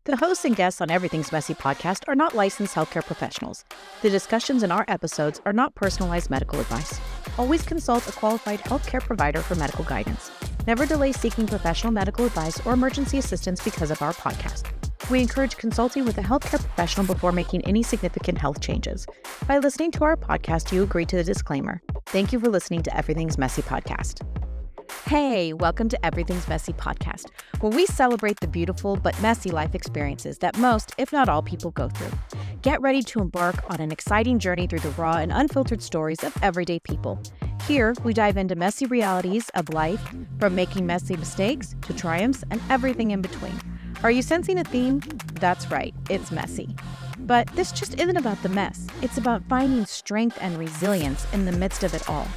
The hosts and guests on Everything's Messy podcast are not licensed healthcare professionals. The discussions in our episodes are not personalized medical advice. Always consult a qualified healthcare provider for medical guidance. Never delay seeking professional medical advice or emergency assistance because of our podcast. We encourage consulting with a healthcare professional before making any significant health changes. By listening to our podcast, you agree to the disclaimer. Thank you for listening to Everything's Messy podcast. Hey, welcome to Everything's Messy podcast, where we celebrate the beautiful but messy life experiences that most, if not all, people go through. Get ready to embark on an exciting journey through the raw and unfiltered stories of everyday people. Here, we dive into messy realities of life, from making messy mistakes to triumphs and everything in between. Are you sensing a theme? That's right, it's messy. But this just isn't about the mess. It's about finding strength and resilience in the midst of it all.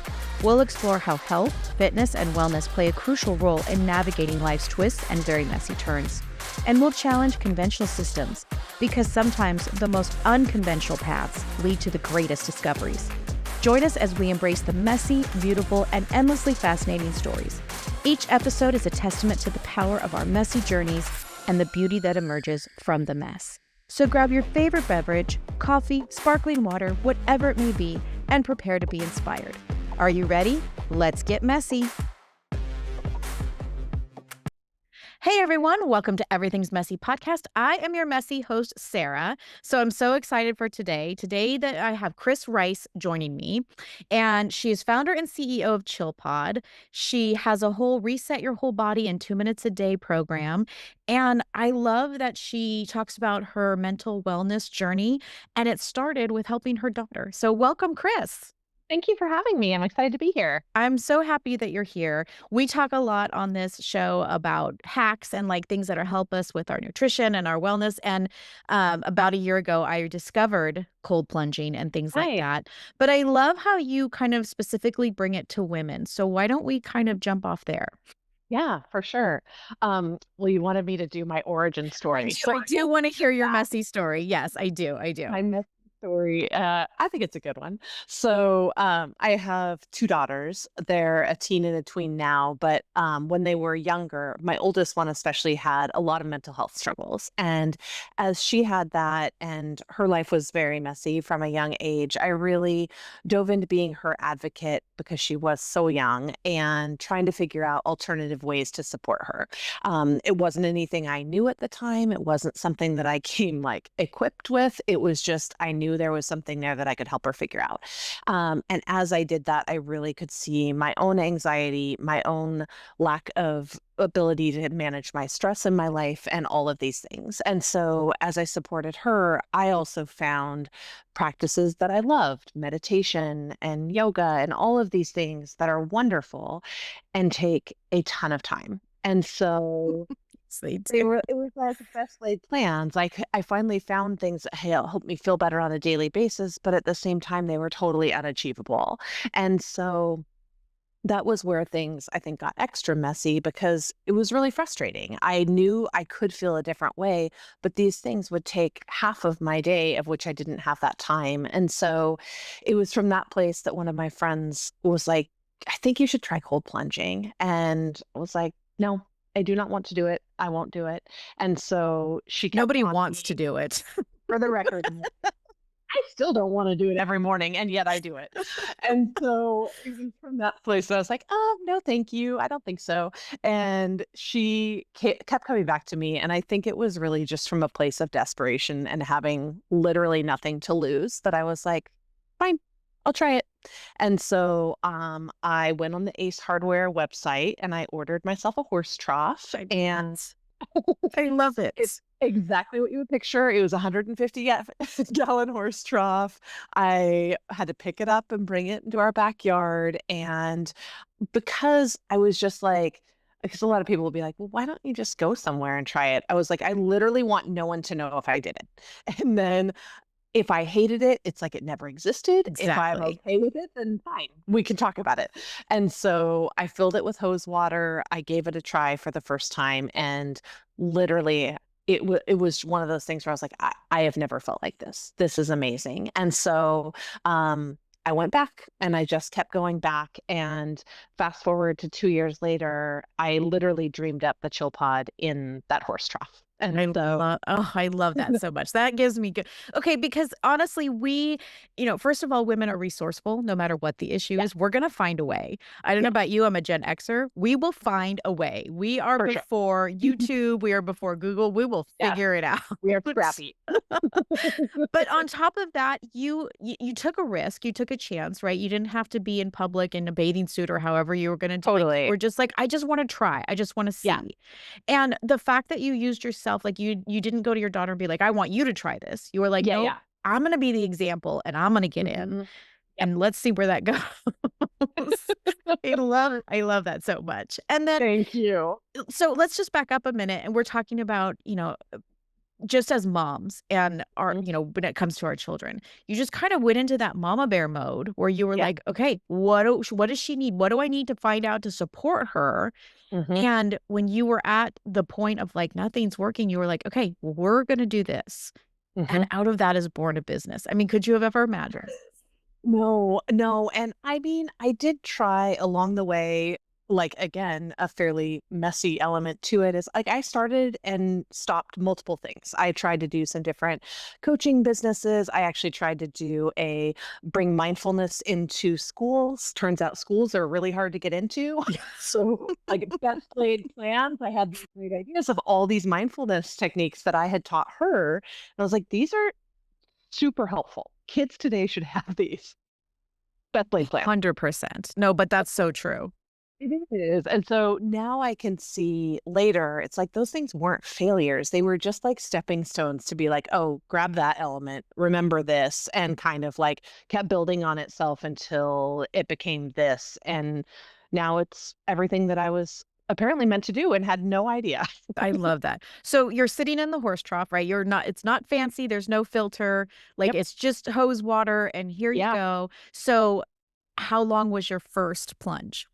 We'll explore how health, fitness, and wellness play a crucial role in navigating life's twists and very messy turns. And we'll challenge conventional systems, because sometimes the most unconventional paths lead to the greatest discoveries. Join us as we embrace the messy, beautiful, and endlessly fascinating stories. Each episode is a testament to the power of our messy journeys and the beauty that emerges from the mess. So grab your favorite beverage, coffee, sparkling water, whatever it may be, and prepare to be inspired. Are you ready? Let's get messy. Hey everyone, welcome to Everything's Messy podcast. I am your messy host, Sarah. So I'm so excited for today. Today that I have Kris Rice joining me, and she is founder and CEO of ChillPod. She has a whole Reset Your Whole Body in 2 minutes a day program. And I love that she talks about her mental wellness journey, and it started with helping her daughter. So welcome, Kris. Thank you for having me. I'm excited to be here. I'm so happy that you're here. We talk a lot on this show about hacks and like things that are help us with our nutrition and our wellness. And about a year ago, I discovered cold plunging and things like Nice. that. But I love how you kind of specifically bring it to women. So why don't we kind of jump off there? Yeah, for sure. Well, you wanted me to do my origin story. I do want to hear your messy story. Yes, I do. I do. My messy story. I think it's a good one. So, I have two daughters. They're a teen and a tween now, but when they were younger, my oldest one especially had a lot of mental health struggles. And as she had that, and her life was very messy from a young age, I really dove into being her advocate because she was so young and trying to figure out alternative ways to support her. It wasn't anything I knew at the time. It wasn't something that I came like equipped with. It was just, I knew there was something there that I could help her figure out. And as I did that, I really could see my own anxiety, my own lack of ability to manage my stress in my life and all of these things. And so as I supported her, I also found practices that I loved, meditation and yoga and all of these things that are wonderful and take a ton of time. And so it was like the best laid plans. I finally found things that help me feel better on a daily basis, but at the same time they were totally unachievable. And so that was where things I think got extra messy because it was really frustrating. I knew I could feel a different way, but these things would take half of my day, of which I didn't have that time. And so it was from that place that one of my friends was like, I think you should try cold plunging. And I was like, no, I do not want to do it. I won't do it. And so she kept Nobody telling wants me, to do it. for the record, I still don't want to do it every morning, and yet I do it. And so it was from that place that I was like, oh, no, thank you. I don't think so. And she kept coming back to me. And I think it was really just from a place of desperation and having literally nothing to lose that I was like, fine, I'll try it. And so I went on the Ace Hardware website and I ordered myself a horse trough. And I love it. it's exactly what you would picture. It was a 150 gallon horse trough. I had to pick it up and bring it into our backyard. And because I was just like, because a lot of people will be like, well, why don't you just go somewhere and try it? I was like, I literally want no one to know if I did it. And then if I hated it, it's like it never existed. If I'm Exactly. okay with it, then fine, we can talk about it. And so I filled it with hose water. I gave it a try for the first time, and literally it was one of those things where I was like, I have never felt like this. This is amazing. And so I went back and I just kept going back. And fast forward to 2 years later, I literally dreamed up the chill pod in that horse trough. And I so, love I love that so much. That gives me good okay, because honestly, first of all, women are resourceful no matter what the issue yeah, is. We're gonna find a way. I don't know yeah, about you, I'm a Gen Xer. We will find a way. We are for sure. before YouTube, we are before Google. We will Yes, figure it out. we are scrappy. But on top of that, you took a risk, you took a chance, right? You didn't have to be in public in a bathing suit or however you were gonna do it. You Totally. were just like, "I just wanna try. I just wanna Yeah. see." And the fact that you used yourself, like, you didn't go to your daughter and be like, "I want you to try this." You were like, Yeah, "Nope, yeah. I'm gonna be the example, and I'm gonna get in, Mhm. Yep. and let's see where that goes." I love that so much. And then Thank you. so let's just back up a minute, and we're talking about, just as moms and our Mhm. when it comes to our children, you just kind of went into that mama bear mode where you were Yeah. like, "Okay, what does she need? What do I need to find out to support her?" Mhm. And when you were at the point of, like, nothing's working, you were like, "Okay, we're gonna do this." And Mhm. out of that is born a business. I mean, could you have ever imagined? No, no, and I mean, I did try along the way, like, again, a fairly messy element to it is, like, I started and stopped multiple things. I tried to do some different coaching businesses. I actually tried to do a bring mindfulness into schools. Turns out schools are really hard to get into. So, like, best laid plans, I had these great ideas of all these mindfulness techniques that I had taught her, and I was like, "These are super helpful. Kids today should have these." Best laid plans. 100%. No, but that's so true. It is, and so now I can see later, it's like those things weren't failures, they were just, like, stepping stones to be like, "Oh, grab that element, remember this," and kind of, like, kept building on itself until it became this, and now it's everything that I was apparently meant to do and had no idea. I love that. So you're sitting in the horse trough, right? It's not fancy, there's no filter, like, Yep. it's just hose water, and here you Yeah. go. So how long was your first plunge?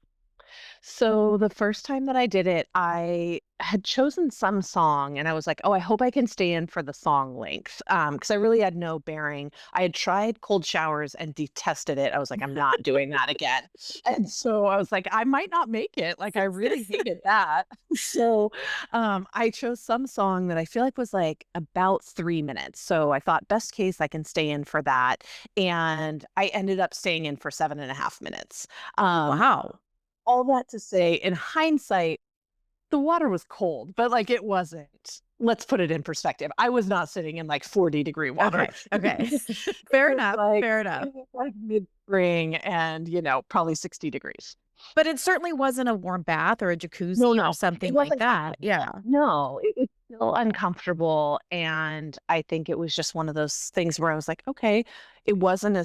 So the first time that I did it, I had chosen some song and I was like, "Oh, I hope I can stay in for the song length." Because I really had no bearing. I had tried cold showers and detested it. I was like, "I'm not doing that again." And so I was like, "I might not make it." Like, I really hated that. So, I chose some song that I feel like was, like, about 3 minutes. So I thought, best case, I can stay in for that, and I ended up staying in for 7.5 minutes. Um Wow. all that to say, in hindsight, the water was cold, but, like, it wasn't. Let's put it in perspective. I was not sitting in, like, 40-degree water. Okay, okay. It Fair was enough, like fair enough. it was like mid-spring and, probably 60 degrees. But it certainly wasn't a warm bath or a No, jacuzzi or no, it something like wasn't that. comfortable. Yeah. No, it was still uncomfortable, and I think it was just one of those things where I was like, "Okay, it wasn't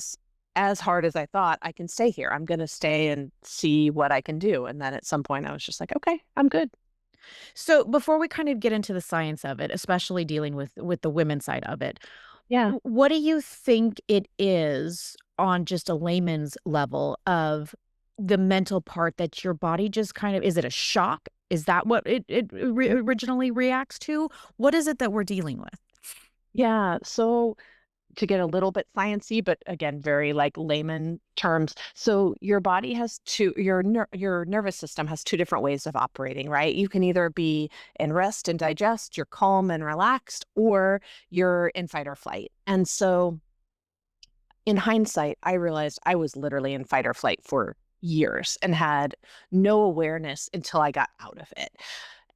as hard as I thought. I can stay here. I'm gonna stay and see what I can do." And then at some point, I was just like, "Okay, I'm good." So before we kind of get into the science of it, especially dealing with the women's side of it, Yeah. what do you think it is on just a layman's level of the mental part that your body just kind of is it a shock? Is that what it originally reacts to? What is it that we're dealing with? Yeah, so to get a little bit sciency, but again, very like layman terms. So your body has your nervous system has two different ways of operating, right? You can either be in rest and digest, you're calm and relaxed, or you're in fight or flight. And so in hindsight, I realized I was literally in fight or flight for years and had no awareness until I got out of it.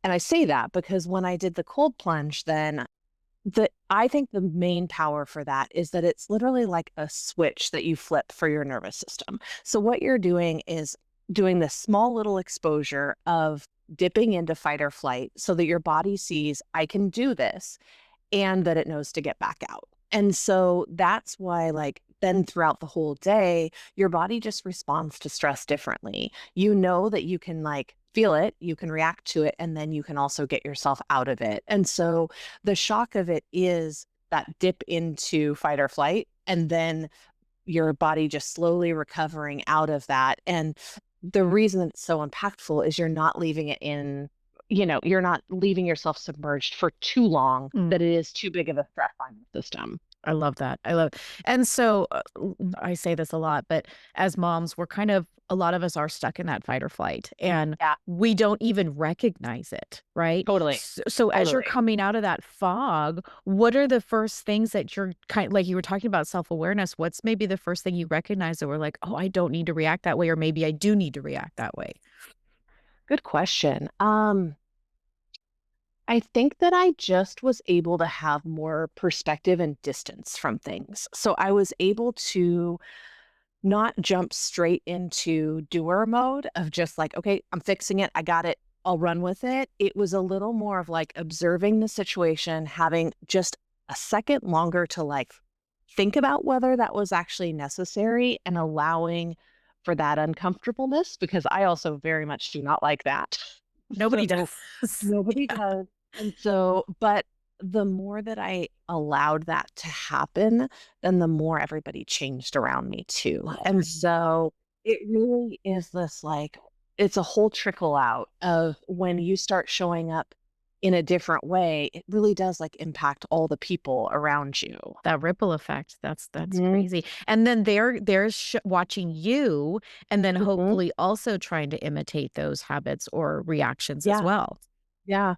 And I say that because when I did the cold plunge, then I think the main power for that is that it's literally like a switch that you flip for your nervous system. So what you're doing is doing this small little exposure of dipping into fight or flight so that your body sees, I can do this, and that it knows to get back out. And so that's why, like, then throughout the whole day, your body just responds to stress differently. You know that you can, like, feel it, you can react to it, and then you can also get yourself out of it. And so the shock of it is that dip into fight or flight, and then your body just slowly recovering out of that. And the reason it's so impactful is you're not leaving it in, you're not leaving yourself submerged for too long Mm. that it is too big of a stress on the system. I love that. I love and so, I say this a lot, but as moms, we're kind of a lot of us are stuck in that fight or flight, and Yeah, we don't even recognize it, right? totally. So as you're Totally. coming out of that fog, what are the first things that you're kind like you were talking about self-awareness, what's maybe the first thing you recognize that we're like, "Oh, I don't need to react that way," or maybe I do need to react that way? Good question. I think that I just was able to have more perspective and distance from things. So I was able to not jump straight into doer mode of just like, okay, I'm fixing it. I got it. I'll run with it. It was a little more of like observing the situation, having just a second longer to like think about whether that was actually necessary and allowing for that uncomfortableness because I also very much do not like that. Nobody does. So nobody Yeah, does. And so, but the more that I allowed that to happen, then the more everybody changed around me too. And so it really is this like, it's a whole trickle out of when you start showing up in a different way, it really does like impact all the people around you. that ripple effect, that's Mhm, crazy, and then they're watching you, and then mhm. hopefully also trying to imitate those habits or reactions as Yeah, well. yeah.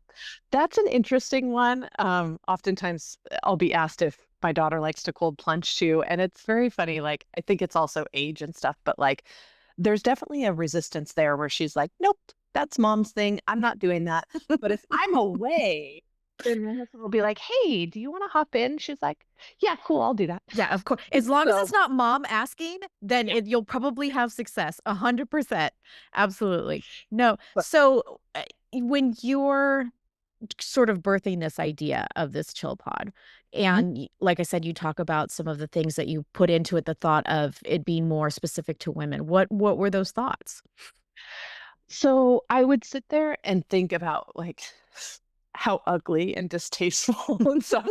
That's an interesting one. Oftentimes I'll be asked if my daughter likes to cold plunge too, and it's very funny. Like, I think it's also age and stuff, but like, there's definitely a resistance there where she's like, "Nope, that's mom's thing. I'm not doing that." But if I'm away, then my husband will be like, "Hey, do you want to hop in?" She's like, "Yeah, cool, I'll do that." Yeah, of course. As long as it's So, not mom asking, then yeah, you'll probably have success, 100%. Absolutely. No, but so, when you're sort of birthing this idea of this chill pod, mhm. and like I said, you talk about some of the things that you put into it, the thought of it being more specific to women. What were those thoughts? So I would sit there and think about like how ugly and distasteful and stuff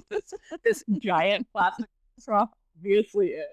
this giant plastic straw obviously is.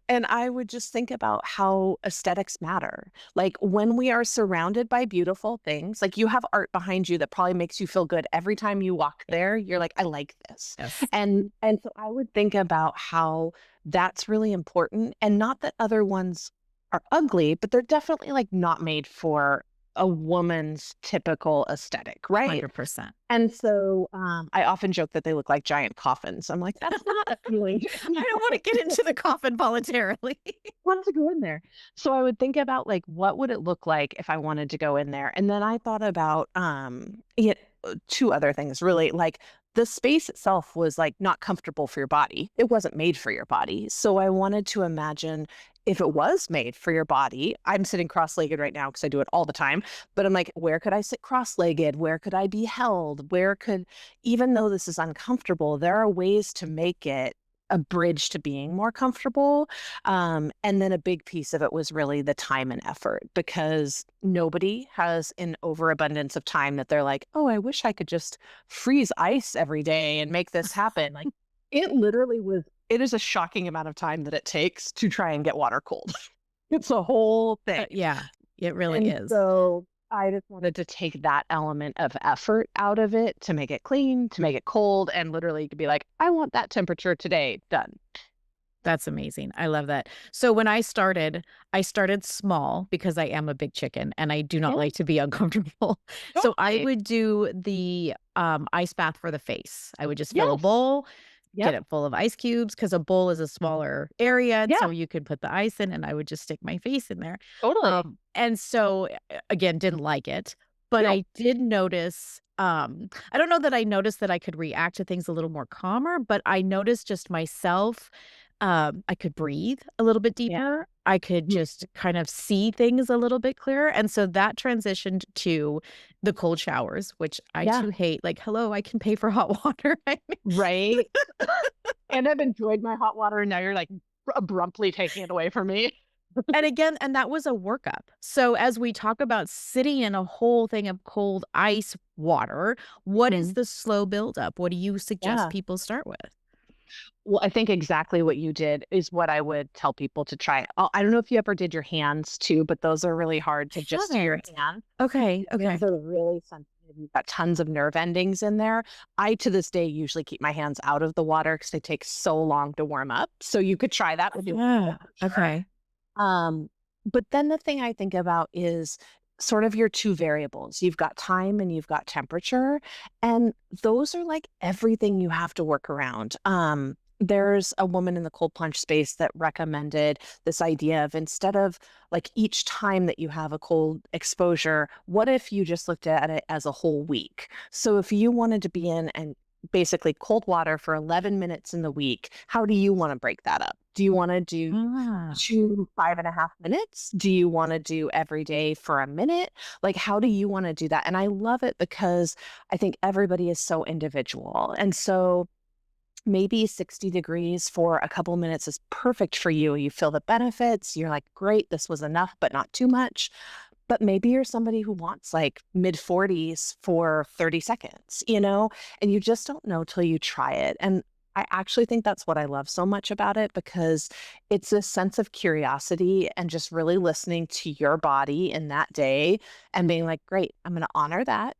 And I would just think about how aesthetics matter. Like when we are surrounded by beautiful things, like you have art behind you that probably makes you feel good every time you walk there, you're like, I like this. Yes. And so I would think about how that's really important and not that other ones are ugly, but they're definitely like not made for a woman's typical aesthetic, right? 100%. And so I often joke that they look like giant coffins. I'm like, that's not appealing to I don't wanna anyone. get into the coffin voluntarily. Want to go in there. So I would think about like what would it look like if I wanted to go in there. And then I thought about two other things really. Like the space itself was like not comfortable for your body. It wasn't made for your body. So I wanted to imagine if it was made for your body. I'm sitting cross-legged right now because I do it all the time. But I'm like, where could I sit cross-legged? Where could I be held? Where could, even though this is uncomfortable, there are ways to make it a bridge to being more comfortable. And then a big piece of it was really the time and effort because nobody has an overabundance of time that they're like, oh, I wish I could just freeze ice every day and make this happen. Like it literally was, it is a shocking amount of time that it takes to try and get water cold. It's a whole thing. Yeah, it really And is. so I just wanted to take that element of effort out of it to make it clean, to make it cold, and literally you could be like, I want that temperature today, done. That's amazing. I love that. So when I started small because I am a big chicken and I do not Yeah, like to be uncomfortable. So I totally. would do the ice bath for the face. I would just fill a Yes. bowl, get Yep. it full of ice cubes because a bowl is a smaller area, and so Yeah, you could put the ice in, and I would just stick my face in there. totally. And so again, didn't like it, but No. I did notice. I don't know that I noticed that I could react to things a little more calmer, but I noticed just myself. I could breathe a little bit Yeah. deeper. I could Mhm. just kind of see things a little bit clearer. And so that transitioned to the cold showers, which I Yeah. too hate. Like, hello, I can pay for hot water. I mean, Right. And I've enjoyed my hot water, and now you're like abruptly taking it away from me. and again, and that was a workup. So as we talk about sitting in a whole thing of cold ice water, what is Mhm. the slow buildup? What do you suggest Yeah. people start with? Well, I think exactly what you did is what I would tell people to try. I don't know if you ever did your hands too, but those are really hard I to just do your haven't. hands. Okay. Hands Okay. are really sensitive you've got tons of nerve endings in there. I, to this day, usually keep my hands out of the water because they take so long to warm up. So you could try that with your Yeah. sure. Okay. Um, but then the thing I think about is sort of your two variables. You've got time and you've got temperature, and those are like everything you have to work around. There's a woman in the cold plunge space that recommended this idea of instead of like each time that you have a cold exposure, what if you just looked at it as a whole week? So if you wanted to be in and basically cold water for 11 minutes in the week, how do you want to break that up? Do you want to do Ah. 5.5 minutes? Do you want to do every day for a minute? Like, how do you want to do that? And I love it because I think everybody is so individual. And so maybe 60 degrees for a couple minutes is perfect for you. You feel the benefits. You're like, great, this was enough, but not too much. But maybe you're somebody who wants like mid 40s for 30 seconds, and you just don't know till you try it. And I actually think that's what I love so much about it because it's a sense of curiosity and just really listening to your body in that day and being like, great, I'm going to honor that.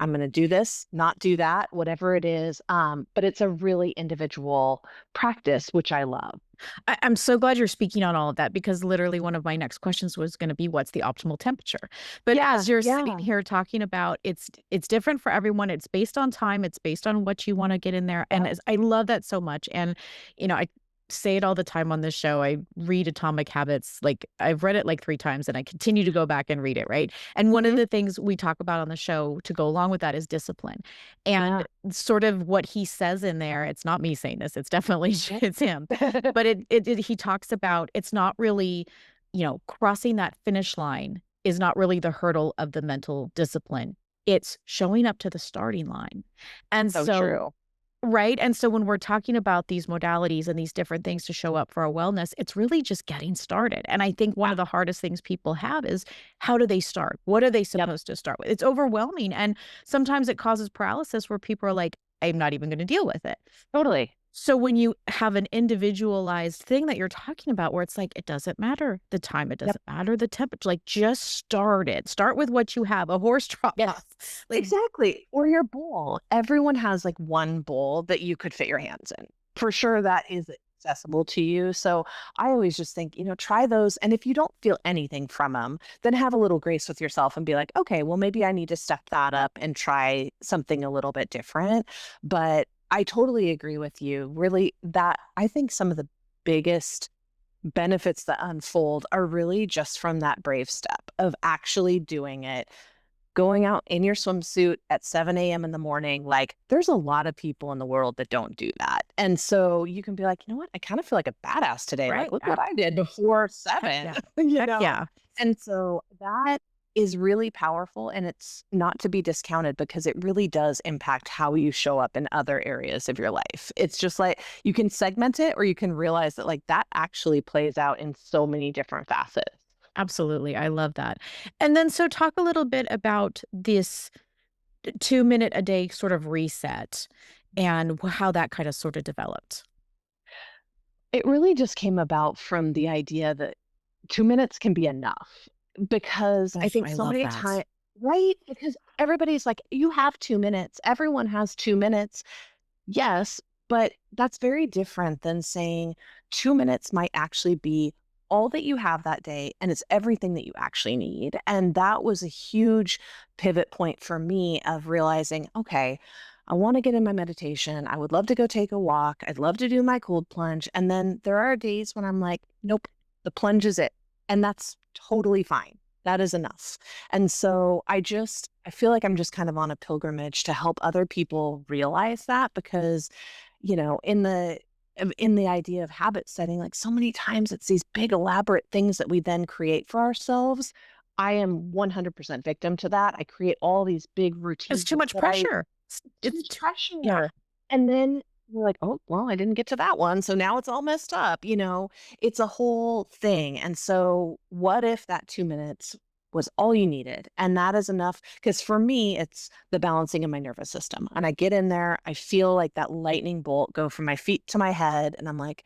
I'm going to do this, not do that, whatever it is. But it's a really individual practice, which I love. I'm so glad you're speaking on all of that because literally one of my next questions was going to be what's the optimal temperature. But Yeah, as you're sitting yeah. here talking about it's different for everyone. It's based on time. It's based on what you want to get in there. And I love that so much. And I say it all the time on this show. I read Atomic Habits. Like I've read it like 3 times and I continue to go back and read it, right? And one of Mhm. the things we talk about on the show to go along with that is discipline. And sort of what he says in there, it's not me saying this, it's definitely it's him. Yeah. But he talks about it's not really, crossing that finish line is not really the hurdle of the mental discipline. It's showing up to the starting line. And So so, true. right. And so when we're talking about these modalities and these different things to show up for our wellness, it's really just getting started. And I think one Yeah. of the hardest things people have is how do they start? What are they Yep. supposed to start with? It's overwhelming. And sometimes it causes paralysis where people are like, I'm not even going to deal with it. Totally. So when you have an individualized thing that you're talking about where it's like, it doesn't matter the time, it Yep. doesn't matter the temperature, like just start it. Start with what you have, a horse drop Yes. off. Like, Exactly. Or your bowl. Everyone has like one bowl that you could fit your hands in. For sure, that is accessible to you. So I always just think, try those. And if you don't feel anything from them, then have a little grace with yourself and be like, okay, well, maybe I need to step that up and try something a little bit different. But I totally agree with you. Really, that I think some of the biggest benefits that unfold are really just from that brave step of actually doing it, going out in your swimsuit at 7 a.m. in the morning. Like, there's a lot of people in the world that don't do that. And so you can be like, you know what? I kind of feel like a badass today. Like, right. look what I did before Heck 7, yeah. you Heck know? yeah. And so that is really powerful. And it's not to be discounted because it really does impact how you show up in other areas of your life. It's just like you can segment it or you can realize that, like, that actually plays out in so many different facets. Absolutely. I love that. And then so talk a little bit about this 2 minute a day sort of reset and how that kind of sort of developed. It really just came about from the idea that 2 minutes can be enough because I Oh, think I so love many that. times, right? Because everybody's like, you have 2 minutes. Everyone has 2 minutes. Yes, but that's very different than saying 2 minutes might actually be all that you have that day and it's everything that you actually need. And that was a huge pivot point for me of realizing, okay, I want to get in my meditation. I would love to go take a walk. I'd love to do my cold plunge. And then there are days when I'm like, nope, the plunge is it. And that's totally fine. That is enough. And so I feel like I'm just kind of on a pilgrimage to help other people realize that because, in the idea of habit setting, like so many times it's these big elaborate things that we then create for ourselves. I am 100% victim to that. I create all these big It's routines too much that I pressure. too It's much too, yeah. pressure. And then we're like, oh, well, I didn't get to that one. So now it's all messed up. It's a whole thing. And so, what if that 2 minutes was all you needed? And that is enough. Because for me, it's the balancing of my nervous system. And I get in there, I feel like that lightning bolt go from my feet to my head. And I'm like,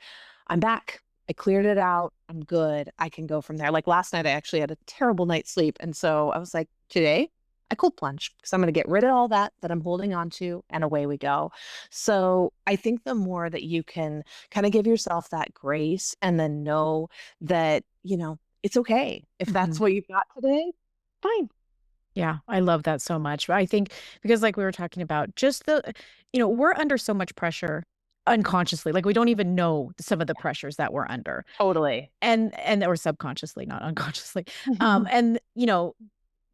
I'm back. I cleared it out. I'm good. I can go from there. Like last night, I actually had a terrible night's sleep. And so I was like, today, I cold plunge because I'm going to get rid of all that I'm holding on to, and away we go. So I think the more that you can kind of give yourself that grace and then know that, it's okay. If that's Mhm. what you've got today, fine. Yeah, I love that so much. But I think because like we were talking about, just we're under so much pressure unconsciously. Like we don't even know some of the pressures that we're under. Totally. And or subconsciously, not unconsciously. And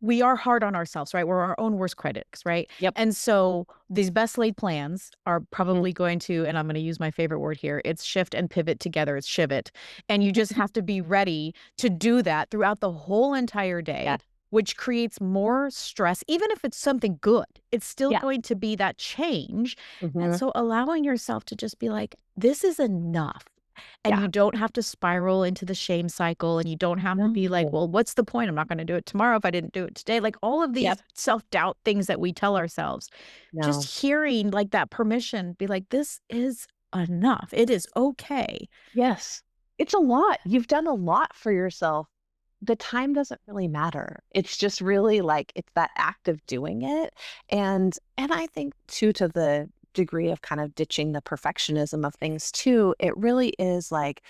we are hard on ourselves, right? We're our own worst critics, right? Yep. And so these best laid plans are Mhm. probably going to, and I'm going to use my favorite word here, it's shift and pivot together, it's shivot. And you just have to be ready to do that throughout the whole entire Yeah. day, which creates more stress. Even if it's something good, it's still Yeah. going to be that change. And Hmm. so allowing yourself to just be like, this is enough. And Yeah. you don't have to spiral into the shame cycle, and you don't have to be like, No. well, what's the point? I'm not going to do it tomorrow if I didn't do it today. Like all of these Yep. self-doubt things that we tell ourselves, No. just hearing like that permission, be like, this is enough. It is okay. Yes. It's a lot. You've done a lot for yourself. The time doesn't really matter. It's just really like it's that act of doing it. And I think too, to the degree of kind of ditching the perfectionism of things too, it really is like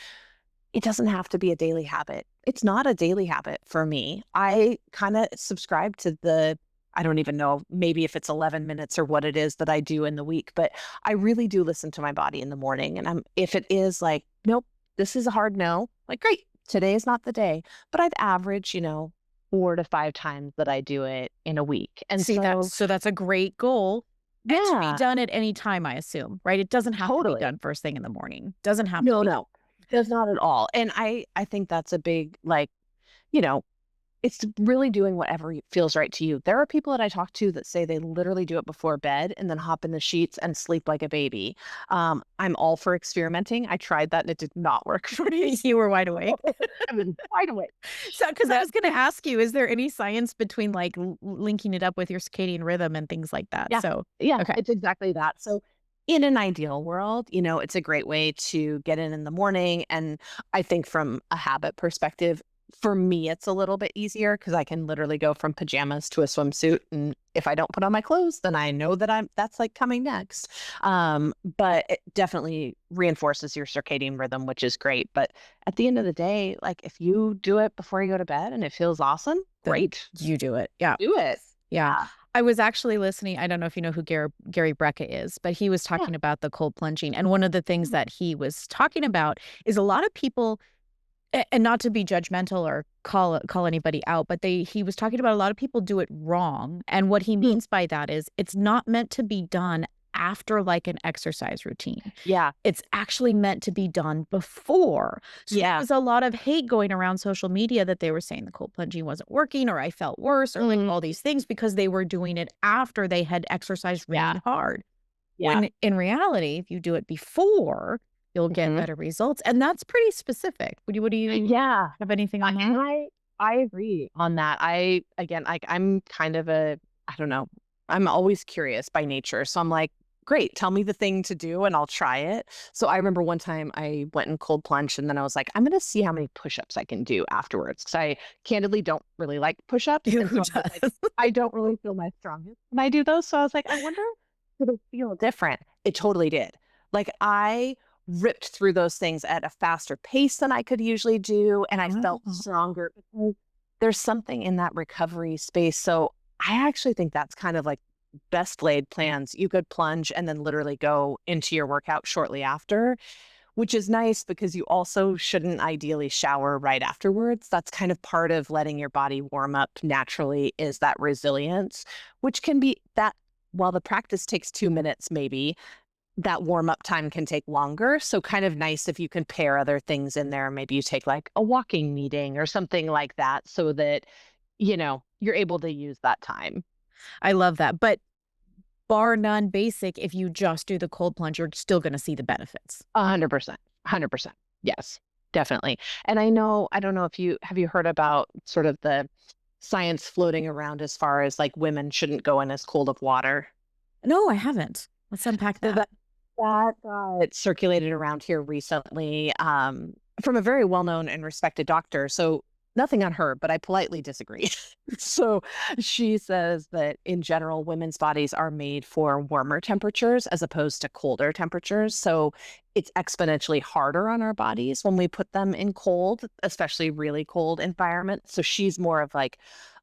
it doesn't have to be a daily habit. It's not a daily habit for me. I kind of subscribe to I don't even know, maybe if it's 11 minutes or what it is that I do in the week, but I really do listen to my body in the morning. And if it is like, nope, this is a hard no, like, great, today is not the day. But I've averaged, 4 to 5 times that I do it in a week. And See that? so, So that's a great goal. And to be yeah, done at any time, I assume, right? It doesn't have to be totally. done first thing in the morning. Doesn't have to No, be. no, does not at all. And I think that's a big, like, you know, it's really doing whatever feels right to you. There are people that I talk to that say they literally do it before bed and then hop in the sheets and sleep like a baby. I'm all for experimenting. I tried that and it did not work for me. You were wide awake. I've been wide awake. So, because I That, was gonna ask you, is there any science between, like, linking it up with your circadian rhythm and things like that? yeah, So yeah, okay. it's exactly that. So, in an ideal world, it's a great way to get in the morning. And I think from a habit perspective, for me, it's a little bit easier because I can literally go from pajamas to a swimsuit. And if I don't put on my clothes, then I know that that's like coming next. But it definitely reinforces your circadian rhythm, which is great. But at the end of the day, like if you do it before you go to bed and it feels awesome, Then great. you do it. Yeah. Do it. Yeah. Yeah. I was actually listening, I don't know if you know who Gary Brecka is, but he was Yeah. talking about the cold plunging, and one of the things that he was talking about is a lot of people, and not to be judgmental or call anybody out, but he was talking about a lot of people do it wrong, and what he Mm. means by that is it's not meant to be done after, like, an exercise routine. Yeah. It's actually meant to be done before. So there Yeah. was a lot of hate going around social media that they were saying the cold plunging wasn't working, or I felt worse, or like Mm. all these things because they were doing it after they had exercised Yeah. really hard. Yeah. When in reality, if you do it before, you'll get Mhm. better results. And that's pretty specific. What do you Yeah. have anything I on that? and I agree on that. Again, I'm kind of I don't know, I'm always curious by nature. So I'm like, great, tell me the thing to do and I'll try it. So I remember one time I went in cold plunge and then I was like, I'm gonna see how many push-ups I can do afterwards. Cause I candidly don't really like push-ups. And Who so I was like, does? I don't really feel my strongest when I do those. So I was like, I wonder if it'll feel different. It totally did. Like I ripped through those things at a faster pace than I could usually do. And I felt Oh. stronger because there's something in that recovery space. So I actually think that's kind of like best laid plans. You could plunge and then literally go into your workout shortly after, which is nice because you also shouldn't ideally shower right afterwards. That's kind of part of letting your body warm up naturally is that resilience, which can be that while the practice takes 2 minutes, maybe that warm up time can take longer. So kind of nice if you can pair other things in there. Maybe you take like a walking meeting or something like that so that, you're able to use that time. I love that. But bar none basic, if you just do the cold plunge, you're still gonna see the benefits. 100%. 100%. Yes, definitely. And I don't know if have you heard about sort of the science floating around as far as like women shouldn't go in as cold of water. No, I haven't. Let's unpack So that. that got circulated around here recently from a very well known and respected doctor. So nothing on her, but I politely disagree. So she says that in general, women's bodies are made for warmer temperatures as opposed to colder temperatures. So it's exponentially harder on our bodies when we put them in cold, especially really cold environments. So she's more of like,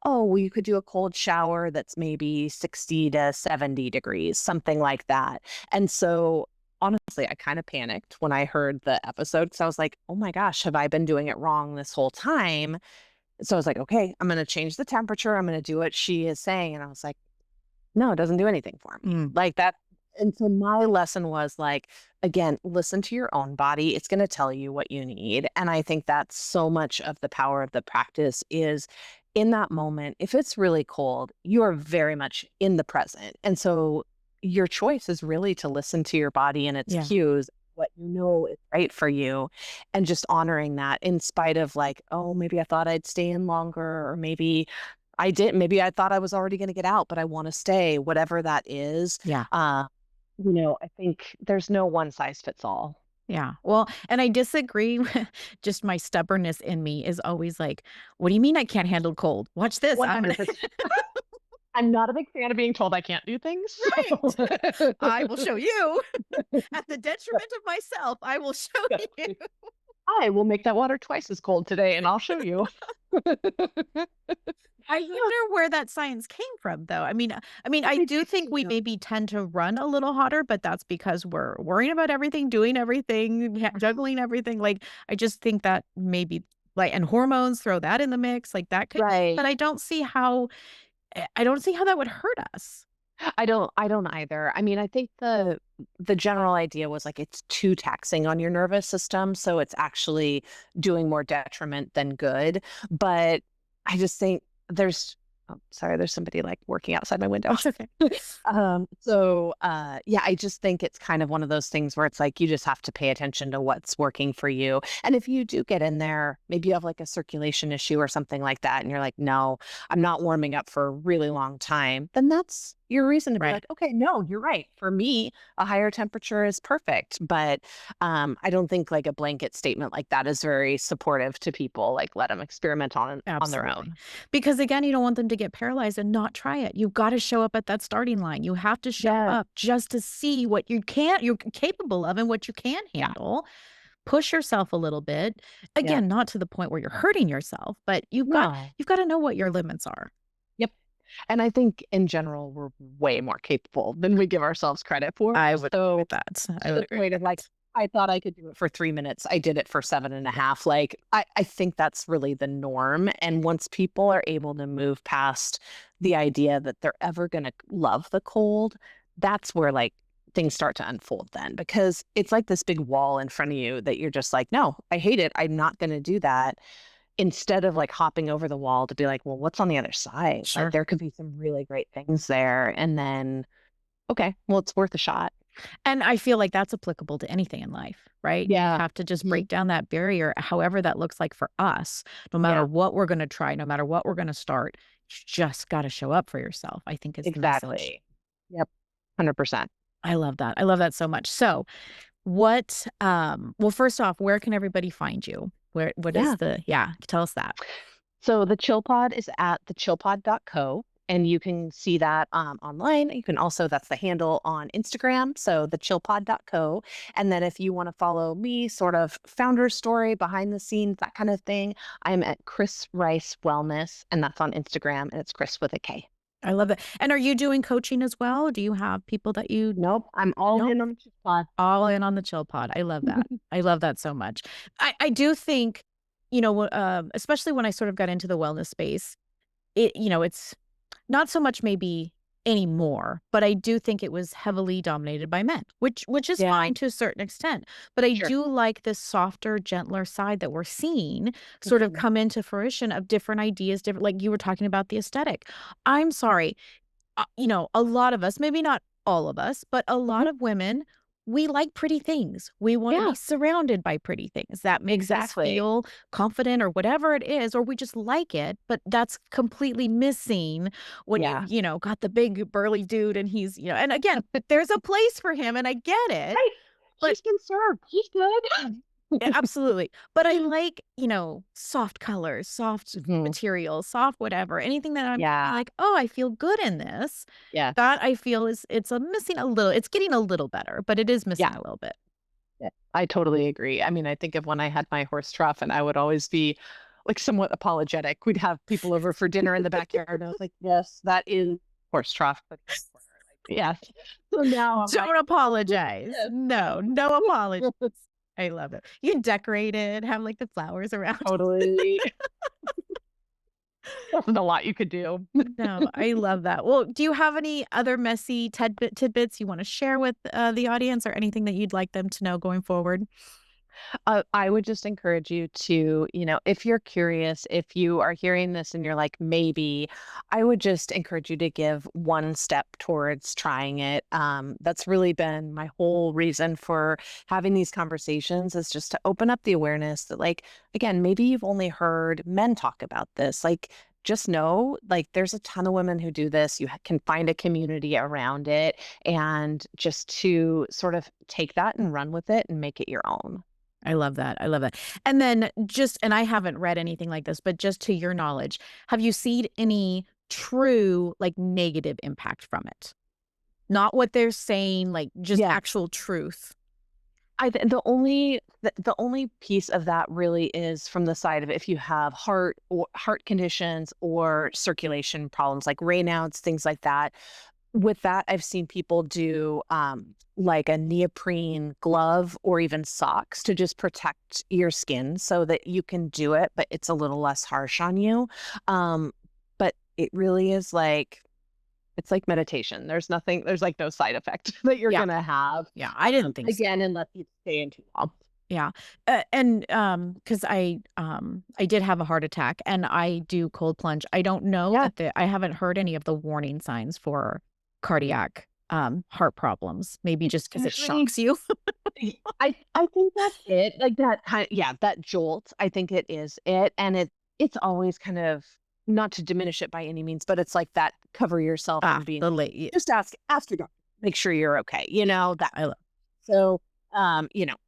oh, well, you could do a cold shower that's maybe 60 to 70 degrees, something like that. And so honestly, I kind of panicked when I heard the episode because I was like, oh my gosh, have I been doing it wrong this whole time? So I was like, okay, I'm going to change the temperature. I'm going to do what she is saying. And I was like, no, it doesn't do anything for me. Mm. Like that. And so my lesson was like, again, listen to your own body. It's going to tell you what you need. And I think that's so much of the power of the practice is in that moment. If it's really cold, you are very much in the present. And so your choice is really to listen to your body and its Yeah. cues, what you know is right for you, and just honoring that in spite of like, oh, maybe I thought I'd stay in longer, or maybe I didn't. Maybe I thought I was already going to get out, but I want to stay, whatever that is. Yeah. I think there's no one size fits all. Yeah. Well, and I disagree. Just my stubbornness in me is always like, what do you mean I can't handle cold? Watch this. I'm gonna 100%. I'm not a big fan of being told I can't do things. Right. I will show you at the detriment of myself. I will show you. I will make that water twice as cold today and I'll show you. I wonder where that science came from, though. I do think we maybe tend to run a little hotter, but that's because we're worrying about everything, doing everything, juggling everything. Like, I just think that maybe, like, and hormones, throw that in the mix, like that could. Right. But I don't see how that would hurt us. I don't either. I mean, I think the general idea was like it's too taxing on your nervous system, so it's actually doing more detriment than good. But I just think there's somebody like working outside my window. Okay. Yeah, I just think it's kind of one of those things where it's like you just have to pay attention to what's working for you. And if you do get in there, maybe you have like a circulation issue or something like that, and you're like, no, I'm not warming up for a really long time, then that's your reason to be Right. like, okay, no, you're right. For me, a higher temperature is perfect. But I don't think like a blanket statement like that is very supportive to people. Like let them experiment on their Absolutely. own. Because again, you don't want them to get paralyzed and not try it. You've got to show up at that starting line. You have to show Yeah. up just to see what you're capable of and what you can handle. Push yourself a little bit. Yeah. Again, not to the point where you're hurting yourself, but No. you've got to know what your limits are. Yep. And I think in general, we're way more capable than we give ourselves credit for. I would agree So with that. I to would the agree. point of like, I thought I could do it for 3 minutes. I did it for 7.5. Like, I think that's really the norm. And once people are able to move past the idea that they're ever going to love the cold, that's where like things start to unfold then, because it's like this big wall in front of you that you're just like, no, I hate it. I'm not going to do that. Instead of like hopping over the wall to be like, well, what's on the other side? Sure. Like there could be some really great things there. And then, okay, well, it's worth a shot. And I feel like that's applicable to anything in life, right? Yeah. You have to just break down that barrier, however that looks like for us, no matter Yeah. what we're going to try, no matter what we're going to start. You just got to show up for yourself, I think is the message. Exactly. Yep. 100%. I love that. I love that so much. So well, first off, where can everybody find you? What is tell us that. So the ChillPod is at thechillpod.co, and you can see that online. You can also, that's the handle on Instagram, so thechillpod.co. And then if you want to follow me, sort of founder story, behind the scenes, that kind of thing, I'm at Kris Rice Wellness, and that's on Instagram, and it's Kris with a K. I love that. And are you doing coaching as well? Do you have people that you Nope, I'm all in on the ChillPod. all in on the chill pod? I love that. I love that so much. I do think, especially when I sort of got into the wellness space, it's not so much maybe anymore, but I do think it was heavily dominated by men, which is Yeah. fine to a certain extent. But I Sure. do like this softer, gentler side that we're seeing sort of Mhm. come into fruition of different ideas, different, like you were talking about the aesthetic. I'm sorry, a lot of us, maybe not all of us, but a lot of women, we like pretty things. We want to Yeah. be surrounded by pretty things. That makes us Exactly. feel confident or whatever it is, or we just like it, but that's completely missing when Yeah. got the big burly dude and he's, and again, there's a place for him and I get it, Right. but He's been served. He's good. Yeah, absolutely. But I like, soft colors, soft Mhm. materials, soft whatever. Anything that I'm Yeah. like, "Oh, I feel good in this." Yes. That I feel is missing a little. It's getting a little better, but it is missing Yeah. a little bit. Yeah. I totally agree. I mean, I think of when I had my horse trough and I would always be like somewhat apologetic. We'd have people over for dinner in the backyard. And I was like, yes, that is horse trough. But yes. So now I'm like, Don't apologize. yes. No, no apology. I love it. You can decorate it, have, like, the flowers around. Totally. Wasn't a lot you could do. No, I love that. Well, do you have any other messy tidbits you wanna share with, the audience or anything that you'd like them to know going forward? I would just encourage you to, if you're curious, if you are hearing this and you're like, maybe, I would just encourage you to give one step towards trying it. That's really been my whole reason for having these conversations is just to open up the awareness that, like, again, maybe you've only heard men talk about this. Like, just know, like, there's a ton of women who do this. You can find a community around it, and just to sort of take that and run with it and make it your own. I love that, I love that. And then and I haven't read anything like this, but just to your knowledge, have you seen any true, like, negative impact from it? Not what they're saying, like, just Yeah. actual truth. The only piece of that really is from the side of if you have heart conditions or circulation problems like Raynaud's, things like that. With that, I've seen people do like a neoprene glove or even socks to just protect your skin so that you can do it, but it's a little less harsh on you. But it really is like it's like meditation. There's like no side effect that you're Yeah, gonna have. yeah, I didn't think so. Again, unless you stay in too long. Yeah, and, because I did have a heart attack, and I do cold plunge. I don't know Yeah. that I haven't heard any of the warning signs for cardiac, heart problems, maybe just because it Usually, shocks you. I think that's it. Like that kind yeah, that jolt, I think it is it. And it's always kind of not to diminish it by any means, but it's like that cover yourself and being The like, late just ask your doctor, make sure you're okay, that. I love So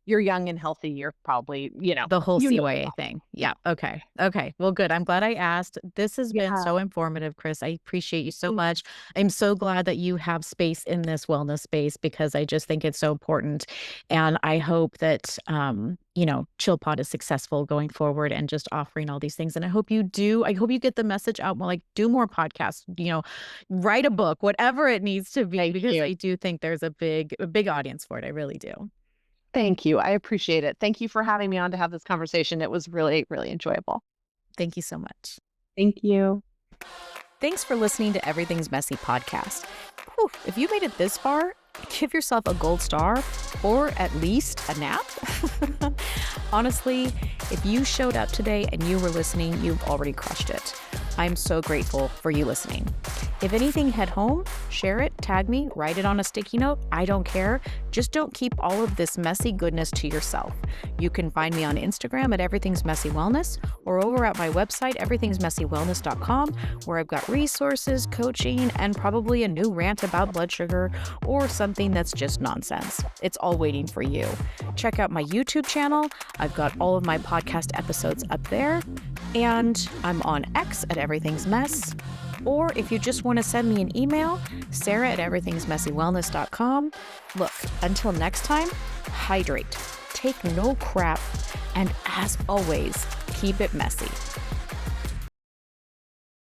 you're young and healthy, you're probably, the whole what's CYA up. thing. Yeah. Yeah, okay, okay. Well, good, I'm glad I asked. This has been Yeah. so informative, Chris. I appreciate you so much. I'm so glad that you have space in this wellness space because I just think it's so important, and I hope that, ChillPod is successful going forward and just offering all these things, and I hope you do. I hope you get the message out more, like, do more podcasts, write a book, whatever it needs to be, Thank because you. I do think there's a big audience for it. I really do. Thank you. I appreciate it. Thank you for having me on to have this conversation. It was really, really enjoyable. Thank you so much. Thank you. Thanks for listening to Everything's Messy podcast. Whew, if you made it this far, give yourself a gold star or at least a nap. Honestly, if you showed up today and you were listening, you've already crushed it. I'm so grateful for you listening. If anything, head home, share it, tag me, write it on a sticky note. I don't care. Just don't keep all of this messy goodness to yourself. You can find me on Instagram at Everything's Messy Wellness or over at my website, everythingsmessywellness.com, where I've got resources, coaching, and probably a new rant about blood sugar or something that's just nonsense. It's all waiting for you. Check out my YouTube channel. I've got all of my podcast episodes up there. And I'm on X at Everything's Mess. Or if you just want to send me an email, Sarah at everythingsmessywellness.com. Look, until next time, hydrate, take no crap, and as always, keep it messy.